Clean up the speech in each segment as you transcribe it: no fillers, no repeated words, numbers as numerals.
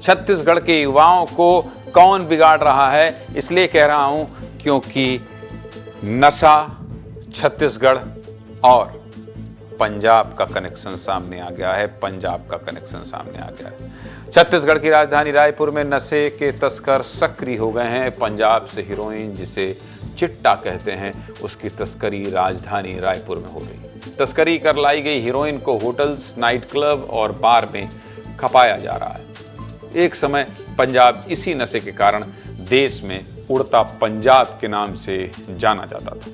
छत्तीसगढ़ के युवाओं को कौन बिगाड़ रहा है? इसलिए कह रहा हूं क्योंकि नशा, छत्तीसगढ़ और पंजाब का कनेक्शन सामने आ गया है। पंजाब का कनेक्शन सामने आ गया है। छत्तीसगढ़ की राजधानी रायपुर में नशे के तस्कर सक्रिय हो गए हैं। पंजाब से हीरोइन, जिसे चिट्टा कहते हैं, उसकी तस्करी राजधानी रायपुर में हो रही है। तस्करी कर लाई गई हीरोइन को होटल्स, नाइट क्लब और बार में खपाया जा रहा है। एक समय पंजाब इसी नशे के कारण देश में उड़ता पंजाब के नाम से जाना जाता था।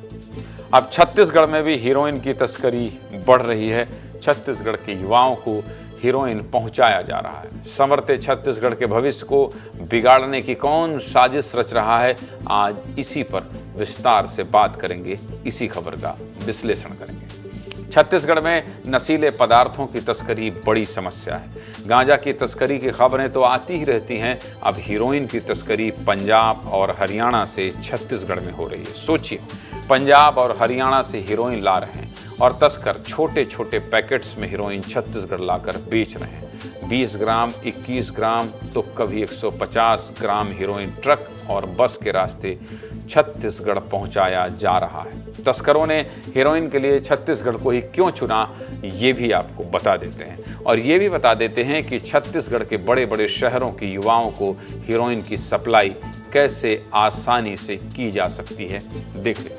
अब छत्तीसगढ़ में भी हीरोइन की तस्करी बढ़ रही है। छत्तीसगढ़ के युवाओं को हीरोइन पहुंचाया जा रहा है। संवरते छत्तीसगढ़ के भविष्य को बिगाड़ने की कौन साजिश रच रहा है? आज इसी पर विस्तार से बात करेंगे, इसी खबर का विश्लेषण करेंगे। छत्तीसगढ़ में नशीले पदार्थों की तस्करी बड़ी समस्या है। गांजा की तस्करी की खबरें तो आती ही रहती हैं। अब हीरोइन की तस्करी पंजाब और हरियाणा से छत्तीसगढ़ में हो रही है। सोचिए, पंजाब और हरियाणा से हीरोइन ला रहे हैं और तस्कर छोटे छोटे पैकेट्स में हीरोइन छत्तीसगढ़ लाकर बेच रहे हैं। 20 ग्राम, 21 ग्राम तो कभी 150 ग्राम हीरोइन ट्रक और बस के रास्ते छत्तीसगढ़ पहुंचाया जा रहा है। तस्करों ने हीरोइन के लिए छत्तीसगढ़ को ही क्यों चुना, ये भी आपको बता देते हैं। और ये भी बता देते हैं कि छत्तीसगढ़ के बड़े बड़े शहरों के युवाओं को हीरोइन की सप्लाई कैसे आसानी से की जा सकती है। देख लें।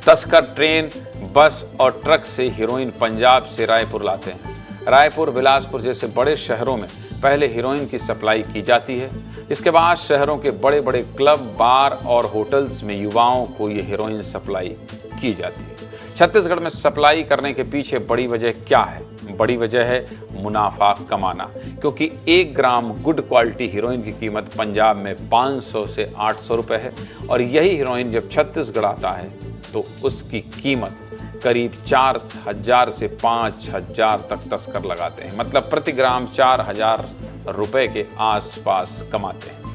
तस्कर ट्रेन, बस और ट्रक से हीरोइन पंजाब से रायपुर लाते हैं। रायपुर, बिलासपुर जैसे बड़े शहरों में पहले हीरोइन की सप्लाई की जाती है। इसके बाद शहरों के बड़े बड़े क्लब, बार और होटल्स में युवाओं को ये हीरोइन सप्लाई की जाती है। छत्तीसगढ़ में सप्लाई करने के पीछे बड़ी वजह क्या है? बड़ी वजह है मुनाफा कमाना, क्योंकि 1 ग्राम गुड क्वालिटी हीरोइन की कीमत पंजाब में 500 से 800 रुपए है और यही हीरोइन जब छत्तीसगढ़ आता है तो उसकी कीमत करीब 4000 से 5000 तक तस्कर लगाते हैं। मतलब प्रति ग्राम 4000 रुपए के आसपास कमाते हैं।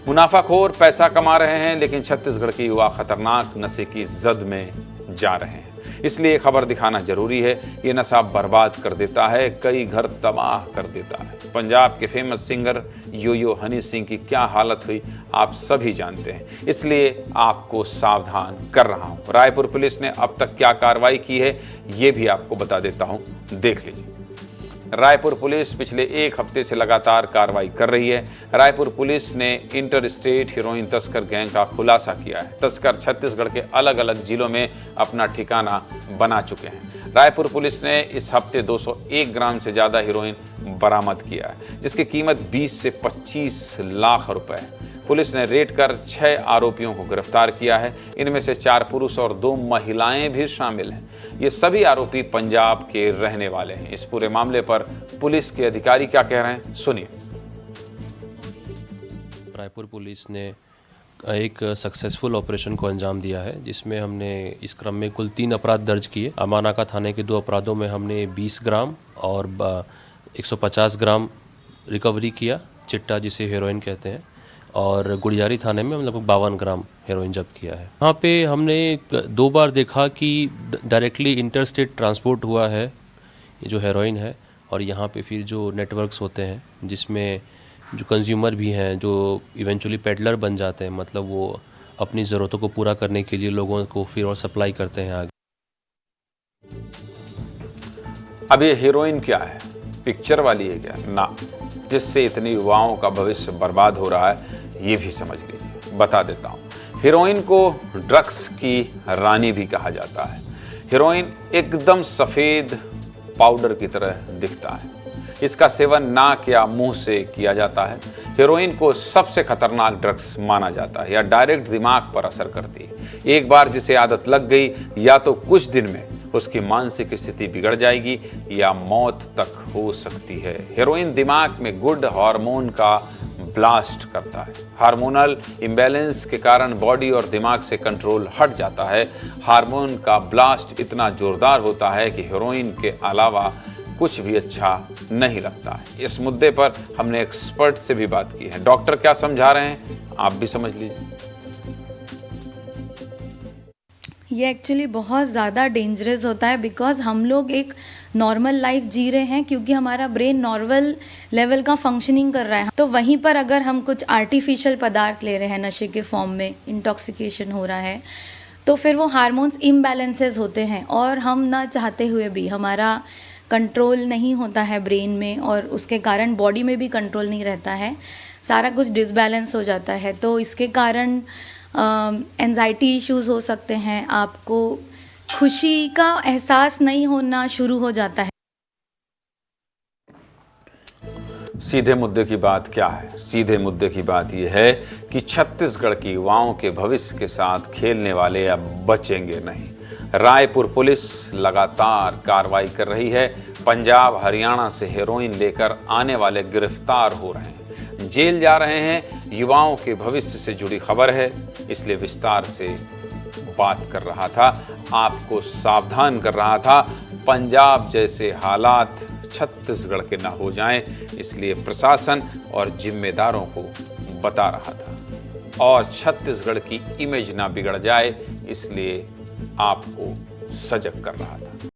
मुनाफाखोर पैसा कमा रहे हैं, लेकिन छत्तीसगढ़ के युवा खतरनाक नशे की जद में जा रहे हैं। इसलिए खबर दिखाना जरूरी है। ये नशा बर्बाद कर देता है, कई घर तबाह कर देता है। पंजाब के फेमस सिंगर यो हनी सिंह की क्या हालत हुई आप सभी जानते हैं, इसलिए आपको सावधान कर रहा हूं। रायपुर पुलिस ने अब तक क्या कार्रवाई की है ये भी आपको बता देता हूं, देख लीजिए। रायपुर पुलिस पिछले 1 हफ्ते से लगातार कार्रवाई कर रही है। रायपुर पुलिस ने इंटर स्टेट हीरोइन तस्कर गैंग का खुलासा किया है। तस्कर छत्तीसगढ़ के अलग अलग जिलों में अपना ठिकाना बना चुके हैं। रायपुर पुलिस ने इस हफ्ते 201 ग्राम से ज़्यादा हीरोइन बरामद किया है, जिसकी कीमत 20 से 25 लाख रुपए है। पुलिस ने रेड कर 6 आरोपियों को गिरफ्तार किया है। इनमें से 4 पुरुष और 2 महिलाएं भी शामिल हैं। ये सभी आरोपी पंजाब के रहने वाले हैं। इस पूरे मामले पर पुलिस के अधिकारी क्या कह रहे हैं, सुनिए। रायपुर पुलिस ने एक सक्सेसफुल ऑपरेशन को अंजाम दिया है, जिसमें हमने इस क्रम में कुल 3 अपराध दर्ज किए। अमानाका थाने के 2 अपराधों में हमने 20 ग्राम और 150 ग्राम रिकवरी किया, चिट्टा जिसे हेरोइन कहते हैं, और गुड़ियारी थाने में हम लगभग 52 ग्राम हेरोइन जब्त किया है। यहाँ पे हमने 2 बार देखा कि डायरेक्टली इंटरस्टेट ट्रांसपोर्ट हुआ है ये जो हेरोइन है, और यहाँ पे फिर जो नेटवर्क्स होते हैं जिसमें जो कंज्यूमर भी हैं जो इवेंचुअली पेडलर बन जाते हैं, मतलब वो अपनी ज़रूरतों को पूरा करने के लिए लोगों को फिर और सप्लाई करते हैं आगे। अब ये हीरोइन क्या है? पिक्चर वाली है क्या? ना, जिससे इतने युवाओं का भविष्य बर्बाद हो रहा है ये भी समझ लीजिए। बता देता हूँ, हीरोइन को ड्रग्स की रानी भी कहा जाता है। हीरोइन एकदम सफ़ेद पाउडर की तरह दिखता है। इसका सेवन नाक या मुंह से किया जाता है। हीरोइन को सबसे खतरनाक ड्रग्स माना जाता है, या डायरेक्ट दिमाग पर असर करती है। एक बार जिसे आदत लग गई, या तो कुछ दिन में उसकी मानसिक स्थिति बिगड़ जाएगी या मौत तक हो सकती है। हीरोइन दिमाग में गुड हार्मोन का ब्लास्ट करता है। हार्मोनल इम्बैलेंस के कारण बॉडी और दिमाग से कंट्रोल हट जाता है। हार्मोन का ब्लास्ट इतना जोरदार होता है कि हीरोइन के अलावा कुछ भी अच्छा नहीं लगता है। इस मुद्दे पर हमने एक्सपर्ट से भी बात की है। डॉक्टर क्या समझा रहे हैं आप भी समझ लीजिए। ये एक्चुअली बहुत ज़्यादा डेंजरस होता है, बिकॉज हम लोग एक नॉर्मल लाइफ जी रहे हैं क्योंकि हमारा ब्रेन नॉर्मल लेवल का फंक्शनिंग कर रहा है। तो वहीं पर अगर हम कुछ आर्टिफिशियल पदार्थ ले रहे हैं नशे के फॉर्म में, इंटॉक्सिकेशन हो रहा है, तो फिर वो हार्मोन्स इम्बैलेंसेस होते हैं और हम ना चाहते हुए भी हमारा कंट्रोल नहीं होता है ब्रेन में, और उसके कारण बॉडी में भी कंट्रोल नहीं रहता है, सारा कुछ डिसबैलेंस हो जाता है। तो इसके कारण एंजाइटी इश्यूज़ हो सकते हैं, आपको खुशी का एहसास नहीं होना शुरू हो जाता है। सीधे मुद्दे की बात क्या है? सीधे मुद्दे की बात यह है कि छत्तीसगढ़ की युवाओं के भविष्य के साथ खेलने वाले अब बचेंगे नहीं। रायपुर पुलिस लगातार कार्रवाई कर रही है। पंजाब हरियाणा से हेरोइन लेकर आने वाले गिरफ्तार हो रहे हैं, जेल जा रहे हैं। युवाओं के भविष्य से जुड़ी खबर है, इसलिए विस्तार से बात कर रहा था, आपको सावधान कर रहा था, पंजाब जैसे हालात छत्तीसगढ़ के ना हो जाएं, इसलिए प्रशासन और जिम्मेदारों को बता रहा था, और छत्तीसगढ़ की इमेज ना बिगड़ जाए, इसलिए आपको सजग कर रहा था।